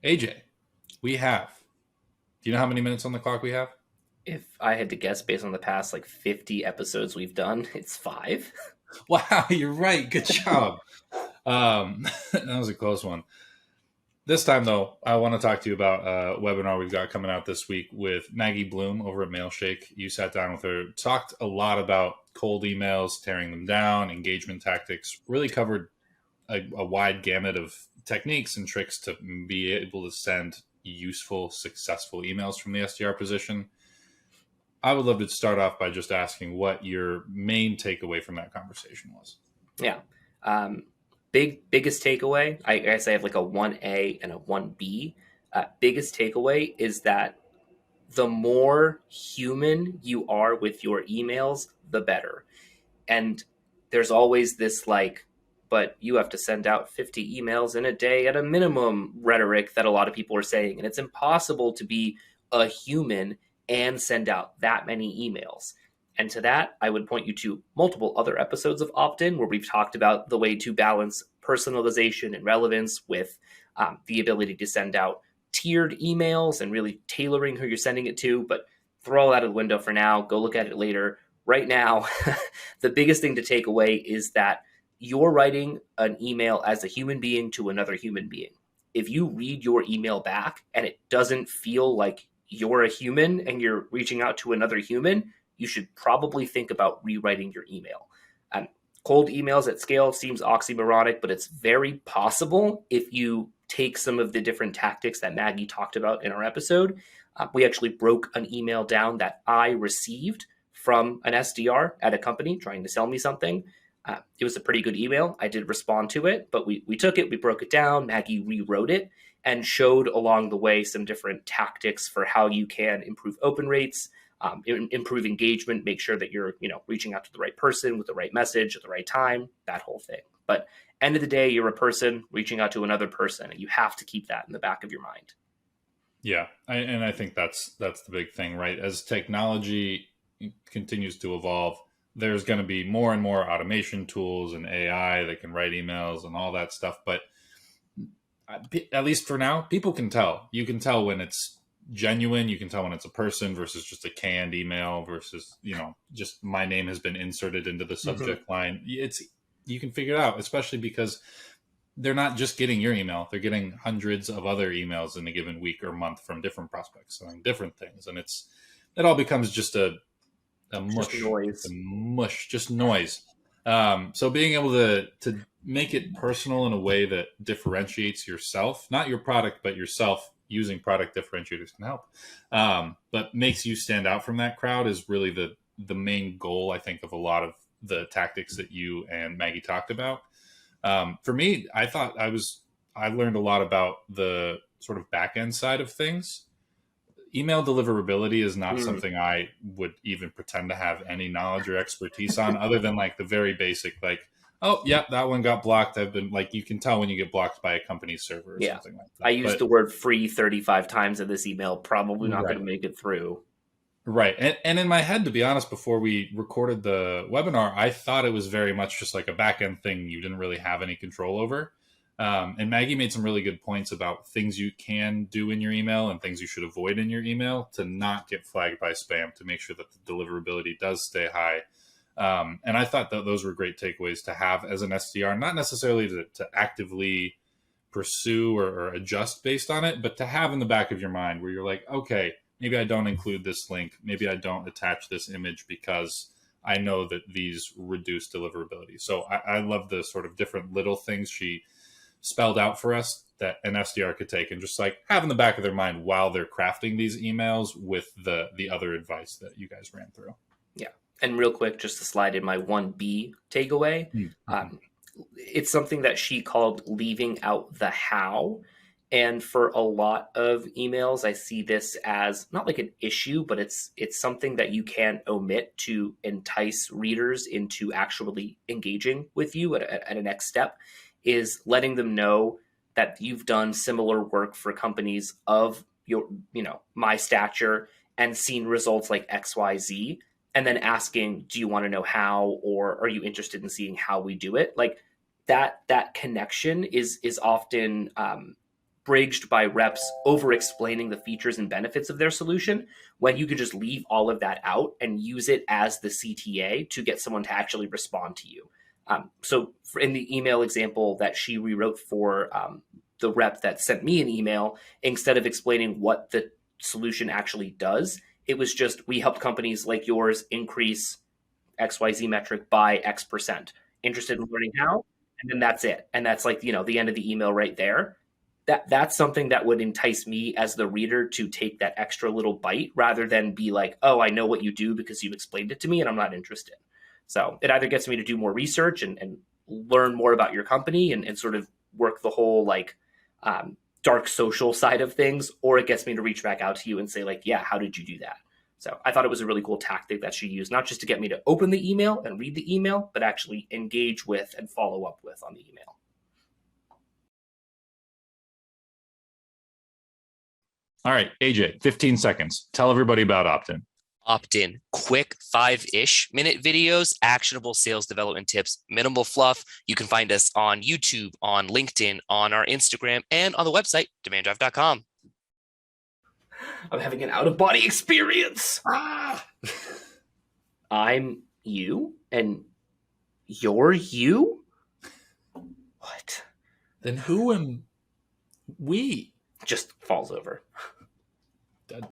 AJ, we have. Do you know how many minutes on the clock we have? If I had to guess based on the past 50 episodes we've done, it's 5. Wow, you're right. Good job. That was a close one. This time, though, I want to talk to you about a webinar we've got coming out this week with Maggie Blume over at Mailshake. You sat down with her, talked a lot about cold emails, tearing them down, engagement tactics, really covered a wide gamut of techniques and tricks to be able to send useful, successful emails from the SDR position. I would love to start off by just asking what your main takeaway from that conversation was. Yeah. Biggest takeaway, I guess I have like a 1A and a 1B. Biggest takeaway is that the more human you are with your emails, the better. And there's always this but you have to send out 50 emails in a day at a minimum rhetoric that a lot of people are saying. And it's impossible to be a human and send out that many emails. And to that, I would point you to multiple other episodes of Opt-in where we've talked about the way to balance personalization and relevance with the ability to send out tiered emails and really tailoring who you're sending it to. But throw all that out of the window for now. Go look at it later. Right now, the biggest thing to take away is that you're writing an email as a human being to another human being. If you read your email back and it doesn't feel like you're a human and you're reaching out to another human, you should probably think about rewriting your email. Cold emails at scale seems oxymoronic, but it's very possible if you take some of the different tactics that Maggie talked about in our episode. We actually broke an email down that I received from an SDR at a company trying to sell me something. It was a pretty good email. I did respond to it, but we took it, we broke it down, Maggie rewrote it, and showed along the way some different tactics for how you can improve open rates, improve engagement, make sure that you're reaching out to the right person with the right message at the right time, that whole thing. But end of the day, you're a person reaching out to another person, and you have to keep that in the back of your mind. Yeah, and I think that's the big thing, right? As technology continues to evolve, there's going to be more and more automation tools and AI that can write emails and all that stuff. But at least for now, people can tell. You can tell when it's genuine. You can tell when it's a person versus just a canned email versus, just my name has been inserted into the subject line. You can figure it out, especially because they're not just getting your email. They're getting hundreds of other emails in a given week or month from different prospects saying different things. And it all becomes just a mush, just noise. So being able to make it personal in a way that differentiates yourself, not your product, but yourself, using product differentiators can help, but makes you stand out from that crowd is really the main goal, I think, of a lot of the tactics that you and Maggie talked about. For me, I thought I learned a lot about the sort of back end side of things. Email deliverability is not something I would even pretend to have any knowledge or expertise on, other than the very basic, oh, yeah, that one got blocked. I've been you can tell when you get blocked by a company's server or something like that. I used the word free 35 times in this email, probably not going to make it through. Right. And in my head, to be honest, before we recorded the webinar, I thought it was very much just like a back end thing you didn't really have any control over. And Maggie made some really good points about things you can do in your email and things you should avoid in your email to not get flagged by spam, to make sure that the deliverability does stay high. And I thought that those were great takeaways to have as an SDR, not necessarily to actively pursue or adjust based on it, but to have in the back of your mind where you're like, okay, maybe I don't include this link. Maybe I don't attach this image because I know that these reduce deliverability. So I love the sort of different little things she spelled out for us that an SDR could take and just have in the back of their mind while they're crafting these emails with the other advice that you guys ran through. Yeah. And real quick, just to slide in my 1B takeaway, it's something that she called leaving out the how. And for a lot of emails, I see this as not like an issue, but it's something that you can omit to entice readers into actually engaging with you at a next step, is letting them know that you've done similar work for companies of your, my stature and seen results like XYZ, and then asking, do you want to know how, or are you interested in seeing how we do it? That connection is often bridged by reps over explaining the features and benefits of their solution, when you can just leave all of that out and use it as the CTA to get someone to actually respond to you. So in the email example that she rewrote for the rep that sent me an email, instead of explaining what the solution actually does, it was just, we help companies like yours increase XYZ metric by X%. Interested in learning how? And then that's it. And that's like, the end of the email right there. That's something that would entice me as the reader to take that extra little bite, rather than be like, oh, I know what you do because you explained it to me and I'm not interested. So it either gets me to do more research and learn more about your company and sort of work the whole dark social side of things, or it gets me to reach back out to you and say like, yeah, how did you do that? So I thought it was a really cool tactic that she used, not just to get me to open the email and read the email, but actually engage with and follow up with on the email. All right, AJ, 15 seconds. Tell everybody about opt-in. Opt-in, quick 5-ish minute videos, actionable sales development tips, minimal fluff. You can find us on YouTube, on LinkedIn, on our Instagram, and on the website, demanddrive.com. I'm having an out-of-body experience. I'm you, and you're you? What? Then who am we? Just falls over.